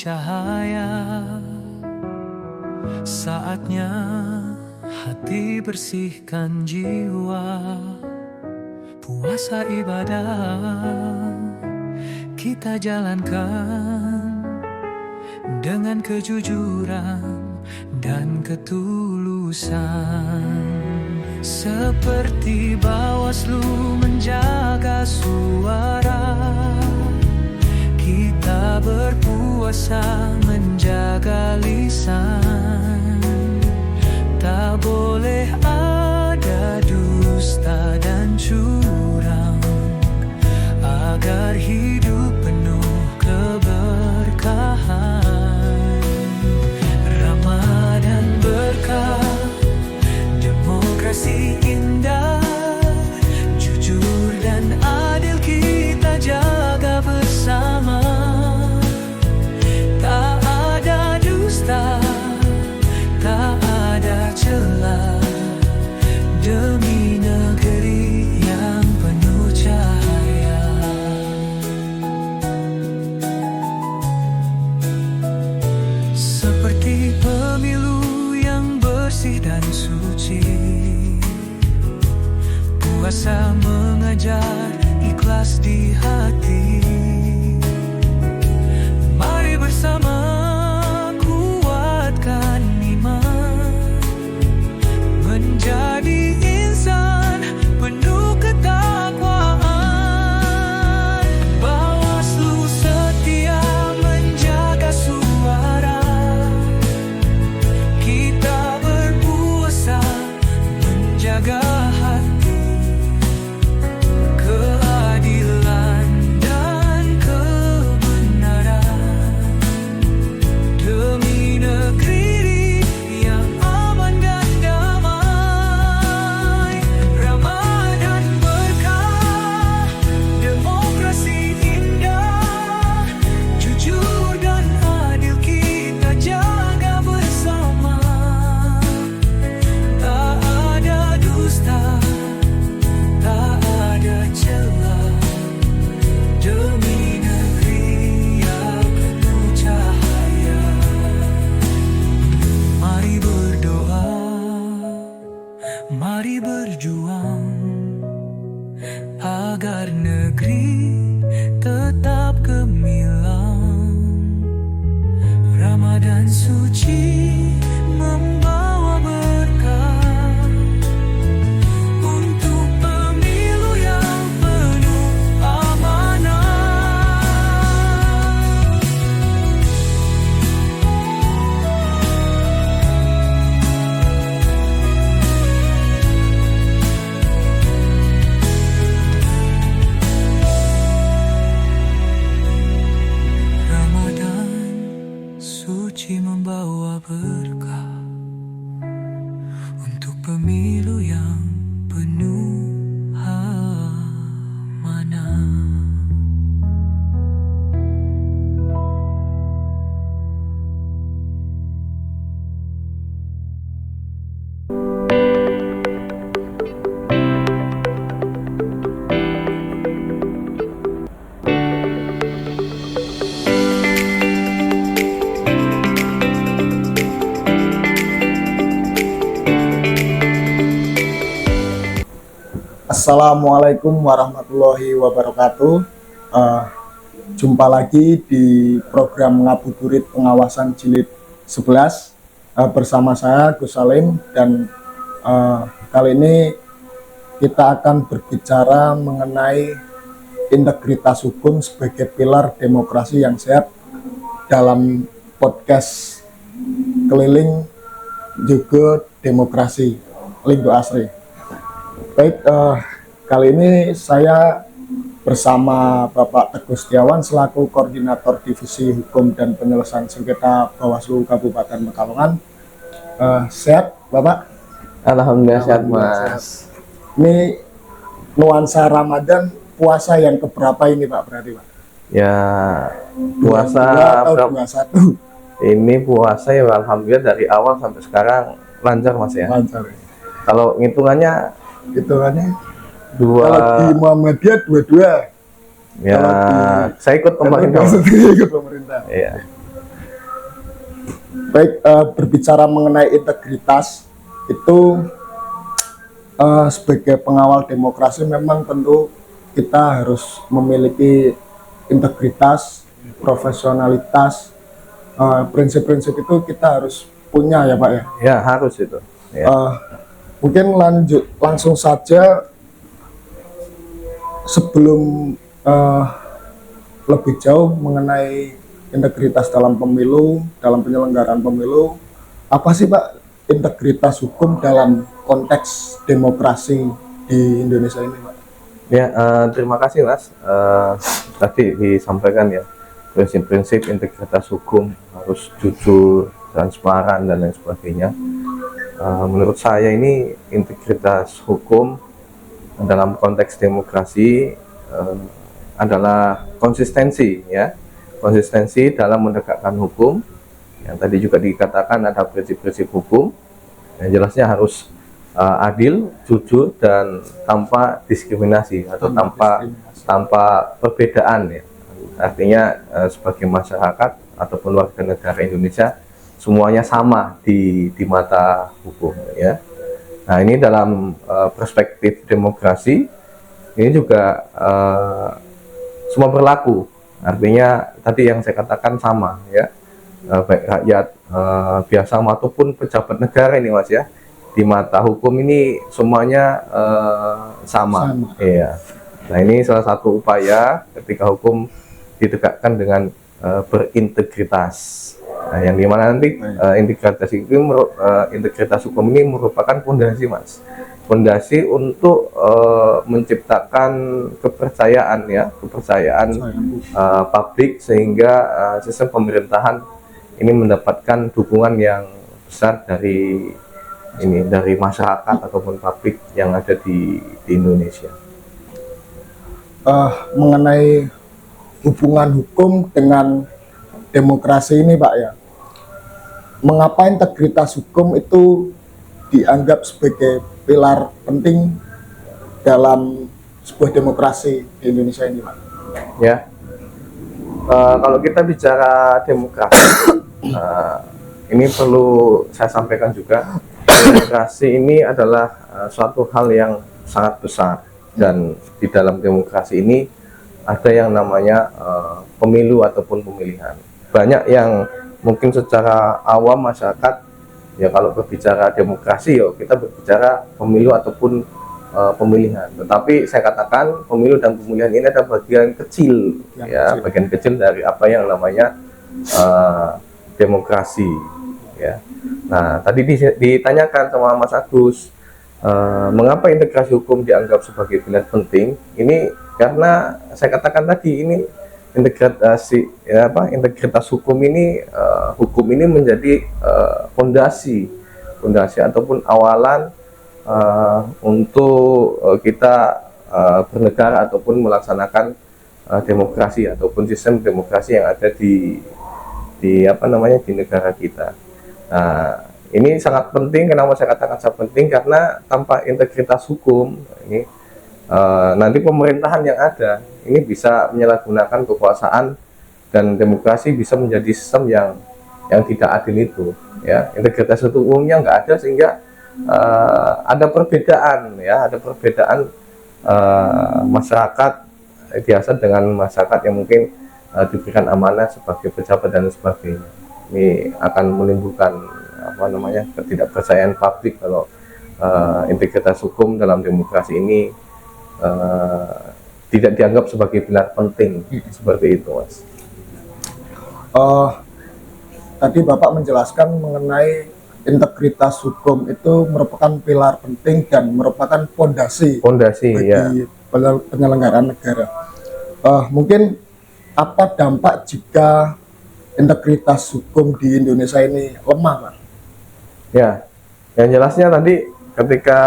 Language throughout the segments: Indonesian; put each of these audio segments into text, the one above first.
cahaya. Saatnya hati bersihkan jiwa. Puasa ibadah kita jalankan dengan kejujuran dan ketulusan. Seperti Bawaslu menjaga suara, kita berpuasa menjaga lisan. Tak boleh ada dusta dan curang, agar hidup penuh keberkahan. Ramadan berkah, demokrasi indah, jujur dan adil kita jaga bersama. Tak ada dusta, tak ada celah, demi negeri yang penuh cahaya. Seperti pemilu yang bersih dan suci, puasa mengajar ikhlas di hati. Mari bersama kuatkan iman, menjadi insan penuh ketakwaan. Bawaslu setia menjaga suara, kita berpuasa menjaga hati. Keadilan dan kebenaran, demi negeri yang aman dan damai. Ramadan berkah, demokrasi indah, jujur dan adil kita jaga bersama. Tak ada dusta, tak ada celah, demi negeri yang penuh cahaya. Mari berdoa, mari berjuang, agar negeri tetap gemilang. Ramadan suci membawa berkah untuk pemilu yang penuh amanah. Ramadan suci membawa berkah untuk pemilu yang penuh amanah. Assalamualaikum warahmatullahi wabarakatuh. Jumpa lagi di program Ngabuburit Pengawasan Jilid 11 bersama saya Gus Salim, dan kali ini kita akan berbicara mengenai integritas hukum sebagai pilar demokrasi yang sehat dalam podcast Keliling Juga Demokrasi Linggo Asri. Baik, kali ini saya bersama Bapak Teguh Setiawan selaku Koordinator Divisi Hukum dan Penyelesaian Sengketa Bawaslu Kabupaten Pekalongan. Sehat, Bapak? Alhamdulillah sehat, Mas. Ini nuansa Ramadan, puasa yang keberapa ini, Pak, berarti, Pak? Ya, puasa 22 atau 21? Ini puasa ya alhamdulillah dari awal sampai sekarang lancar, Mas ya. Lancar. Kalau hitungannya kalau di Muhammadiyah 22. Ya, saya ikut pemerintah. Ikut pemerintah. Iya. Baik, berbicara mengenai integritas itu, sebagai pengawal demokrasi memang tentu kita harus memiliki integritas, profesionalitas, prinsip-prinsip itu kita harus punya ya Pak ya. Ya, harus itu. Ya. Mungkin langsung saja sebelum lebih jauh mengenai integritas dalam pemilu, dalam penyelenggaraan pemilu, apa sih Pak integritas hukum dalam konteks demokrasi di Indonesia ini Pak? Ya, terima kasih Mas. Tadi disampaikan ya, prinsip-prinsip integritas hukum harus jujur, transparan dan lain sebagainya. Menurut saya ini integritas hukum dalam konteks demokrasi adalah konsistensi ya, konsistensi dalam menegakkan hukum. Yang tadi juga dikatakan ada prinsip-prinsip hukum yang jelasnya harus adil, jujur dan tanpa diskriminasi atau tanpa perbedaan ya. Artinya sebagai masyarakat ataupun warga negara Indonesia semuanya sama di mata hukum ya. Nah, ini dalam perspektif demokrasi ini juga semua berlaku. Artinya tadi yang saya katakan sama ya, baik rakyat biasa maupun pejabat negara ini Mas ya, di mata hukum ini semuanya sama. Iya. Nah, ini salah satu upaya ketika hukum ditegakkan dengan berintegritas. Nah, yang dimana nanti integritas hukum ini merupakan fondasi Mas, fondasi untuk menciptakan kepercayaan ya, kepercayaan publik sehingga sistem pemerintahan ini mendapatkan dukungan yang besar dari masyarakat ataupun publik yang ada di Indonesia. Mengenai hubungan hukum dengan demokrasi ini Pak ya, mengapa integritas hukum itu dianggap sebagai pilar penting dalam sebuah demokrasi di Indonesia ini Pak? Ya, kalau kita bicara demokrasi, ini perlu saya sampaikan juga, demokrasi ini adalah suatu hal yang sangat besar, dan di dalam demokrasi ini ada yang namanya pemilu ataupun pemilihan. Banyak yang mungkin secara awam masyarakat ya, kalau berbicara demokrasi ya kita berbicara pemilu ataupun pemilihan. Tetapi saya katakan pemilu dan pemilihan ini adalah bagian kecil bagian kecil dari apa yang namanya demokrasi ya. Nah, tadi ditanyakan sama Mas Agus, mengapa integrasi hukum dianggap sebagai pilar penting? Ini karena saya katakan tadi, ini integritas hukum ini menjadi fondasi ataupun awalan untuk kita bernegara ataupun melaksanakan demokrasi ataupun sistem demokrasi yang ada di negara kita. Nah, ini sangat penting. Kenapa saya katakan sangat penting? Karena tanpa integritas hukum ini nanti pemerintahan yang ada ini bisa menyalahgunakan kekuasaan dan demokrasi bisa menjadi sistem yang tidak adil itu ya. Integritas hukumnya nggak ada sehingga ada perbedaan ya, ada perbedaan masyarakat biasa dengan masyarakat yang mungkin diberikan amanah sebagai pejabat dan sebagainya. Ini akan menimbulkan ketidakpercayaan publik kalau integritas hukum dalam demokrasi ini tidak dianggap sebagai pilar penting seperti itu Mas. Tadi Bapak menjelaskan mengenai integritas hukum itu merupakan pilar penting dan merupakan fondasi bagi penyelenggaraan negara. Mungkin apa dampak jika integritas hukum di Indonesia ini lemah Pak? Ya, yang jelasnya tadi ketika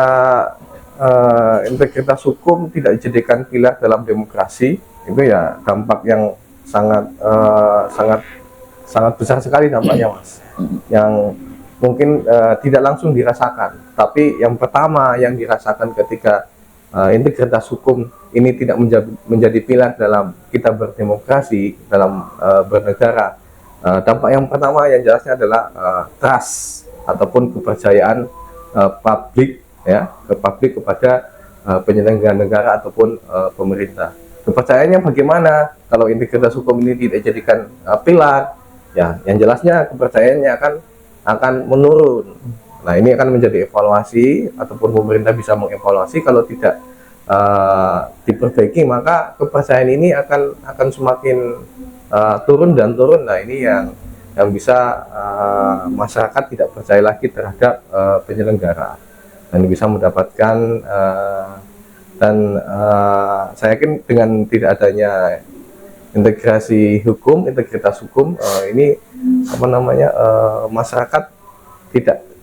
integritas hukum tidak dijadikan pilar dalam demokrasi, itu ya dampak yang sangat besar sekali dampaknya Mas, yang mungkin tidak langsung dirasakan, tapi yang pertama yang dirasakan ketika integritas hukum ini tidak menjadi pilar dalam kita berdemokrasi, dalam bernegara, Dampak yang pertama yang jelasnya adalah trust ataupun kepercayaan publik ya, ke publik kepada penyelenggara negara ataupun pemerintah. Kepercayaannya bagaimana kalau integritas hukum ini tidak dijadikan pilar? Ya, yang jelasnya kepercayaannya akan menurun. Nah, ini akan menjadi evaluasi ataupun pemerintah bisa mengevaluasi. Kalau tidak diperbaiki, maka kepercayaan ini akan semakin turun dan turun. Nah, ini yang bisa masyarakat tidak percaya lagi terhadap penyelenggara dan bisa mendapatkan saya yakin dengan tidak adanya integritas hukum ini masyarakat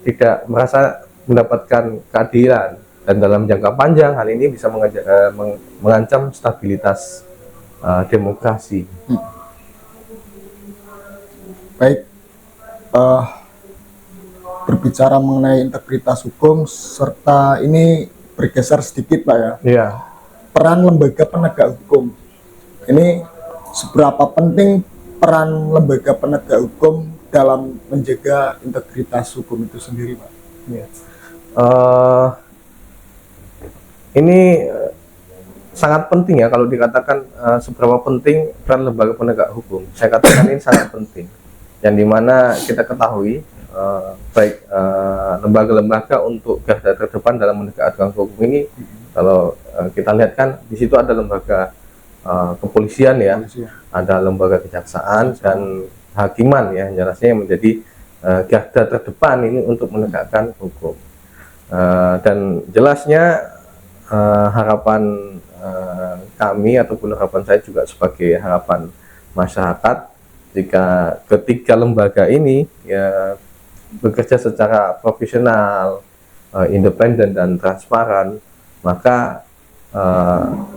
tidak merasa mendapatkan keadilan, dan dalam jangka panjang hal ini bisa mengancam stabilitas demokrasi. Baik, berbicara mengenai integritas hukum serta ini bergeser sedikit Pak ya. Iya. Peran lembaga penegak hukum. Ini seberapa penting peran lembaga penegak hukum dalam menjaga integritas hukum itu sendiri Pak? Iya. Ini sangat penting ya kalau dikatakan seberapa penting peran lembaga penegak hukum. Saya katakan ini sangat penting. Yang dimana kita ketahui baik lembaga-lembaga untuk garda terdepan dalam menegakkan hukum ini, kalau kita lihat kan di situ ada lembaga kepolisian ya, ada lembaga kejaksaan dan hakiman ya, jelasnya yang menjadi garda terdepan ini untuk menegakkan hukum. Dan jelasnya harapan kami ataupun harapan saya juga sebagai harapan masyarakat, jika ketiga lembaga ini ya bekerja secara profesional, independen dan transparan, maka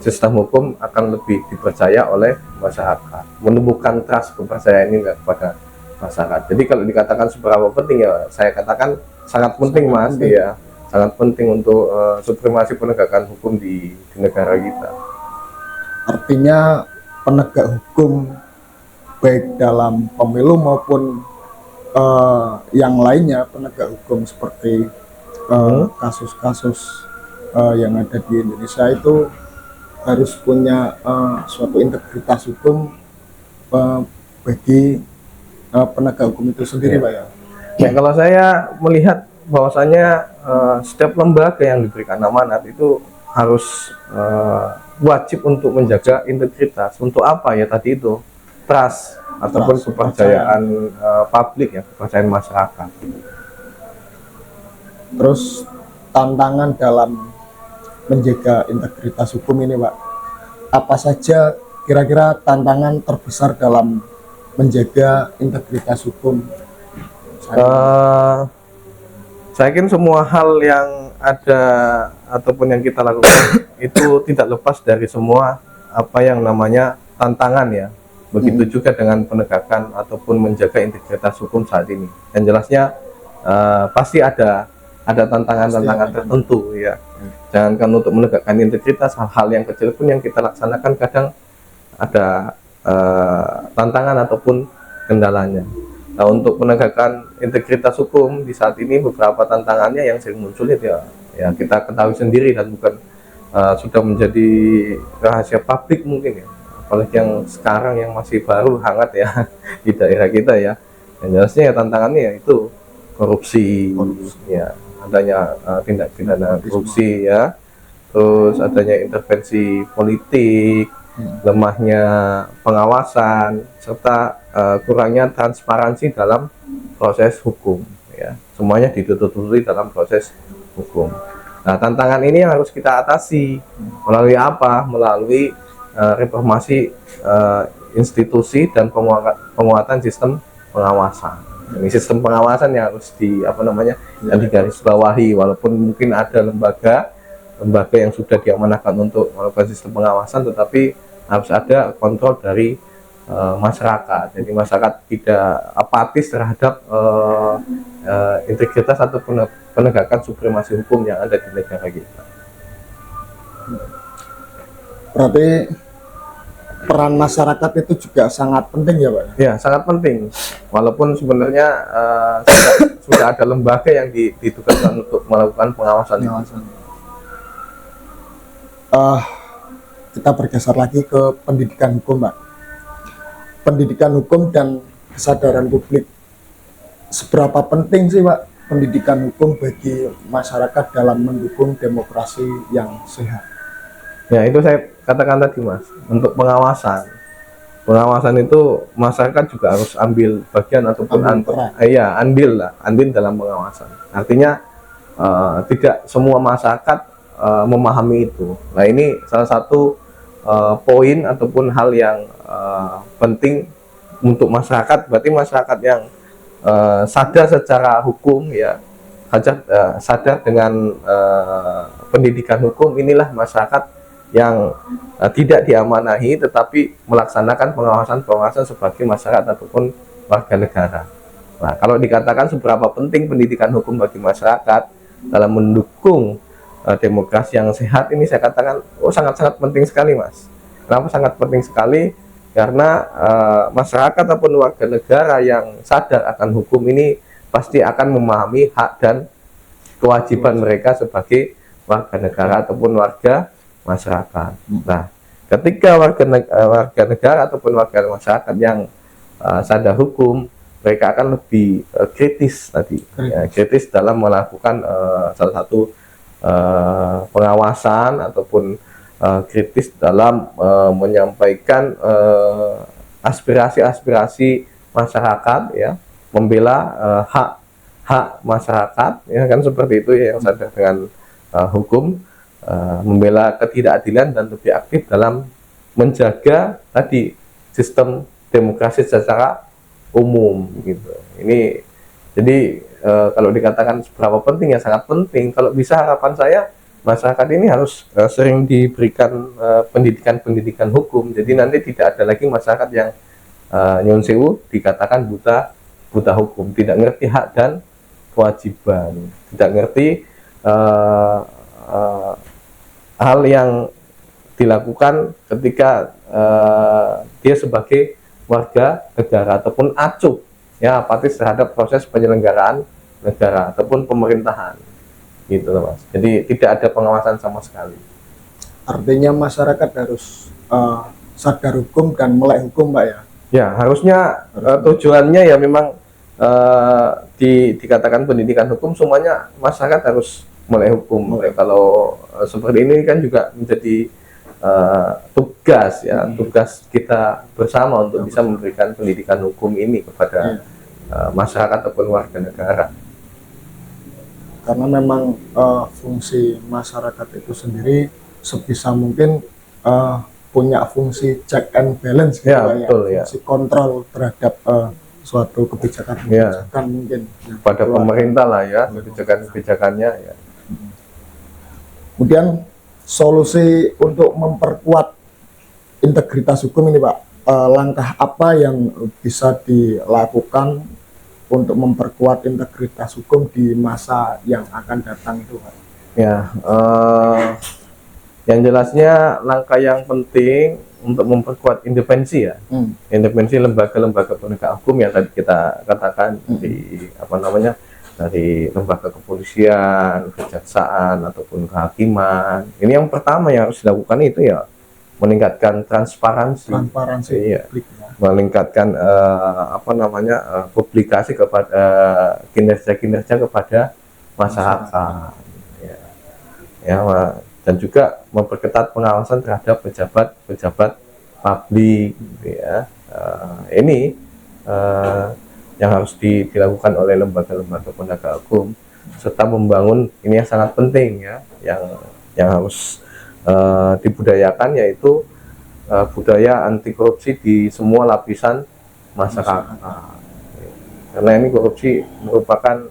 sistem hukum akan lebih dipercaya oleh masyarakat, menumbuhkan trust kepercayaan ini kepada masyarakat. Jadi kalau dikatakan seberapa penting ya, saya katakan sangat penting Mas, ya sangat penting untuk supremasi penegakan hukum di negara kita. Artinya penegak hukum baik dalam pemilu maupun yang lainnya, penegak hukum seperti kasus-kasus yang ada di Indonesia itu harus punya suatu integritas hukum bagi penegak hukum itu sendiri Pak ya. Ya, kalau saya melihat bahwasanya setiap lembaga yang diberikan amanat itu harus wajib untuk menjaga integritas. Untuk apa ya tadi itu? Trust ataupun kepercayaan publik ya, kepercayaan masyarakat. Terus tantangan dalam menjaga integritas hukum ini Pak, apa saja kira-kira tantangan terbesar dalam menjaga integritas hukum? Saya yakin semua hal yang ada ataupun yang kita lakukan itu tidak lepas dari semua apa yang namanya tantangan ya. Begitu juga dengan penegakan ataupun menjaga integritas hukum saat ini. Dan jelasnya pasti ada tantangan-tantangan tertentu ya. Jangankan untuk menegakkan integritas, hal-hal yang kecil pun yang kita laksanakan kadang ada tantangan ataupun kendalanya. Nah, untuk menegakkan integritas hukum di saat ini beberapa tantangannya yang sering muncul ya kita ketahui sendiri dan bukan sudah menjadi rahasia publik mungkin ya. Apalagi yang sekarang yang masih baru hangat ya di daerah kita ya. Yang jelasnya ya tantangannya ya itu korupsi. Ya, adanya tindak pidana korupsi ya. Terus adanya intervensi politik, lemahnya pengawasan, serta kurangnya transparansi dalam proses hukum ya. Semuanya ditutup-tutupi dalam proses hukum. Nah, tantangan ini yang harus kita atasi melalui apa? Melalui reformasi institusi dan penguatan sistem pengawasan. Ini sistem pengawasan yang harus yang digarisbawahi, walaupun mungkin ada lembaga yang sudah diamanahkan untuk melakukan sistem pengawasan, tetapi harus ada kontrol dari masyarakat. Jadi masyarakat tidak apatis terhadap integritas atau penegakan supremasi hukum yang ada di negara kita. Berarti peran masyarakat itu juga sangat penting ya Pak? Ya, sangat penting. Walaupun sebenarnya sudah ada lembaga yang ditugaskan untuk melakukan pengawasan. Kita bergeser lagi ke pendidikan hukum Pak. Pendidikan hukum dan kesadaran publik. Seberapa penting sih Pak pendidikan hukum bagi masyarakat dalam mendukung demokrasi yang sehat? Ya, itu saya katakan tadi Mas, untuk pengawasan. Pengawasan itu masyarakat juga harus ambil bagian ataupun andil dalam pengawasan. Artinya tidak semua masyarakat memahami itu. Nah, ini salah satu poin ataupun hal yang penting untuk masyarakat. Berarti masyarakat yang sadar secara hukum ya, sadar dengan pendidikan hukum, inilah masyarakat yang tidak diamanahi tetapi melaksanakan pengawasan sebagai masyarakat ataupun warga negara. Nah, kalau dikatakan seberapa penting pendidikan hukum bagi masyarakat dalam mendukung demokrasi yang sehat, ini saya katakan sangat-sangat penting sekali Mas. Kenapa sangat penting sekali? Karena masyarakat ataupun warga negara yang sadar akan hukum ini pasti akan memahami hak dan kewajiban mereka sebagai warga negara ataupun warga masyarakat. Nah, ketika warga negara ataupun warga masyarakat yang sadar hukum, mereka akan lebih kritis tadi, kritis dalam melakukan salah satu pengawasan ataupun kritis dalam menyampaikan aspirasi-aspirasi masyarakat, ya, membela hak masyarakat, ya kan, seperti itu ya, yang sadar dengan hukum. Membela ketidakadilan dan lebih aktif dalam menjaga tadi sistem demokrasi secara umum gitu. Ini jadi kalau dikatakan seberapa penting, ya sangat penting. Kalau bisa, harapan saya masyarakat ini harus sering diberikan pendidikan hukum. Jadi nanti tidak ada lagi masyarakat yang nyun sewu dikatakan buta hukum, tidak ngerti hak dan kewajiban, tidak ngerti hal yang dilakukan ketika dia sebagai warga negara ataupun acuh, ya, apatis terhadap proses penyelenggaraan negara ataupun pemerintahan, gitu Mas. Jadi tidak ada pengawasan sama sekali. Artinya masyarakat harus sadar hukum dan melek hukum Pak ya? Ya, harusnya tujuannya ya memang dikatakan pendidikan hukum, semuanya masyarakat harus melek hukum. Kalau seperti ini kan juga menjadi tugas ya, tugas kita bersama untuk bisa memberikan pendidikan hukum ini kepada masyarakat ataupun warga negara. Karena memang fungsi masyarakat itu sendiri sebisa mungkin punya fungsi check and balance gitu Ya, betul, fungsi kontrol terhadap suatu kebijakan mungkin pada pemerintah lah ya, kebijakannya ya. Kemudian solusi untuk memperkuat integritas hukum ini Pak, langkah apa yang bisa dilakukan untuk memperkuat integritas hukum di masa yang akan datang itu Pak? Ya, yang jelasnya langkah yang penting untuk memperkuat independensi ya, independensi lembaga-lembaga penegak hukum yang tadi kita katakan di dari lembaga kepolisian, kejaksaan ataupun kehakiman. Ini yang pertama yang harus dilakukan itu ya meningkatkan transparansi ya. Meningkatkan publikasi kepada kinerja kepada masyarakat ya, dan juga memperketat pengawasan terhadap pejabat publik gitu ya. Ini yang harus dilakukan oleh lembaga-lembaga penegak hukum, serta membangun ini yang sangat penting ya, yang harus dibudayakan, yaitu budaya anti korupsi di semua lapisan masyarakat. Karena ini korupsi merupakan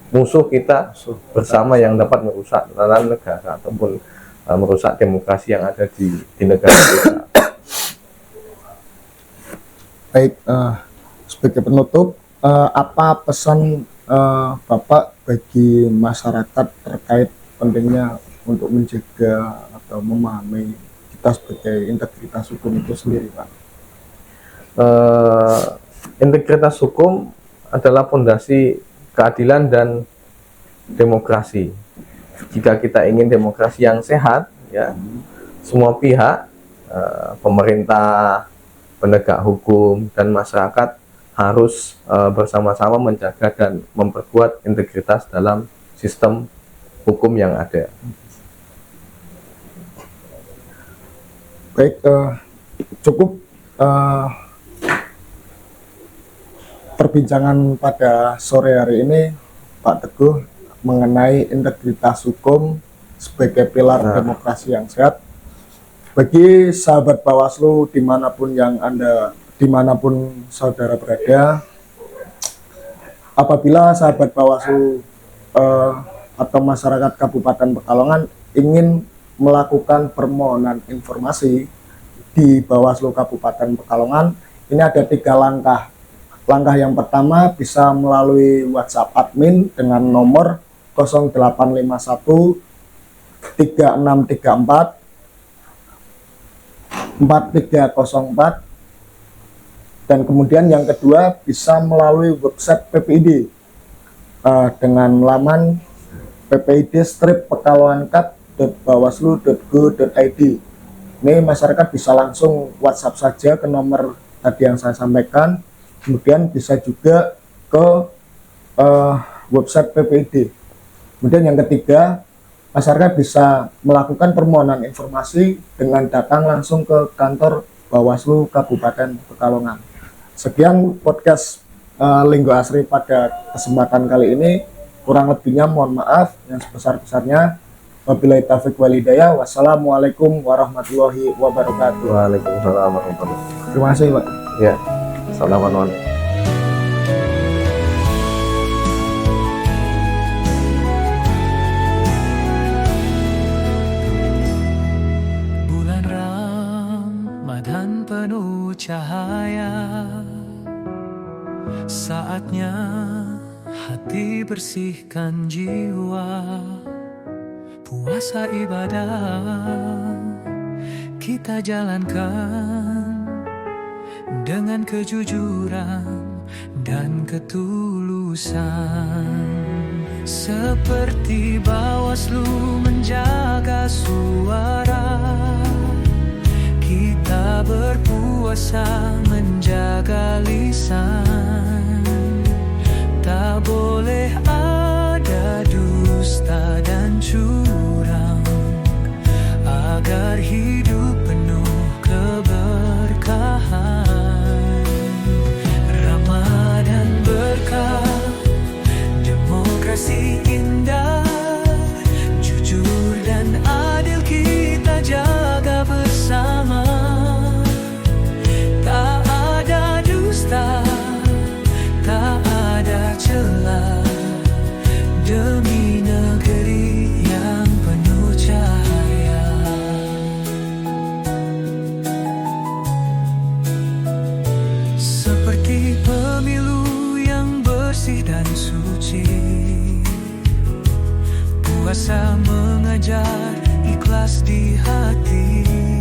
musuh kita bersama yang dapat merusak tatanan negara ataupun merusak demokrasi yang ada di negara kita. Baik, sebagai penutup, apa pesan Bapak bagi masyarakat terkait pentingnya untuk menjaga atau memahami, kita kita sebagai integritas hukum itu sendiri, Pak? Integritas hukum adalah fondasi keadilan dan demokrasi. Jika kita ingin demokrasi yang sehat, ya, semua pihak, pemerintah, penegak hukum, dan masyarakat harus bersama-sama menjaga dan memperkuat integritas dalam sistem hukum yang ada. Baik, cukup perbincangan pada sore hari ini, Pak Teguh, mengenai integritas hukum sebagai pilar demokrasi yang sehat. Bagi sahabat Bawaslu dimanapun saudara berada, apabila sahabat Bawaslu atau masyarakat Kabupaten Pekalongan ingin melakukan permohonan informasi di Bawaslu Kabupaten Pekalongan, ini ada 3 langkah. Langkah yang pertama bisa melalui WhatsApp admin dengan nomor 0851 3634 4304, dan kemudian yang kedua bisa melalui website PPID dengan laman ppid-pekalongankap.bawaslu.go.id. Ini masyarakat bisa langsung WhatsApp saja ke nomor tadi yang saya sampaikan, kemudian bisa juga ke website PPID. Kemudian yang ketiga, masyarakat bisa melakukan permohonan informasi dengan datang langsung ke kantor Bawaslu Kabupaten Pekalongan. Sekian podcast Linggo Asri pada kesempatan kali ini. Kurang lebihnya mohon maaf yang sebesar-besarnya. Wabillahi taufiq wal hidayah. Wassalamualaikum warahmatullahi wabarakatuh. Waalaikumsalam warahmatullahi wabarakatuh. Terima kasih, Pak. Ya, assalamualaikum. Bulan Ramadan penuh cahaya, saatnya hati bersihkan jiwa. Puasa ibadah kita jalankan dengan kejujuran dan ketulusan. Seperti Bawaslu menjaga suara, kita berpuasa menjaga lisan. Tak boleh ada dusta dan curang, agar hidup penuh keberkahan. Ramadan berkah, demokrasi indah, jujur dan adil kita jaga bersama. Tak ada dusta, tak ada celah, demi negeri yang penuh cahaya. Seperti pemilu yang bersih dan suci, puasa mengajar ikhlas di hati.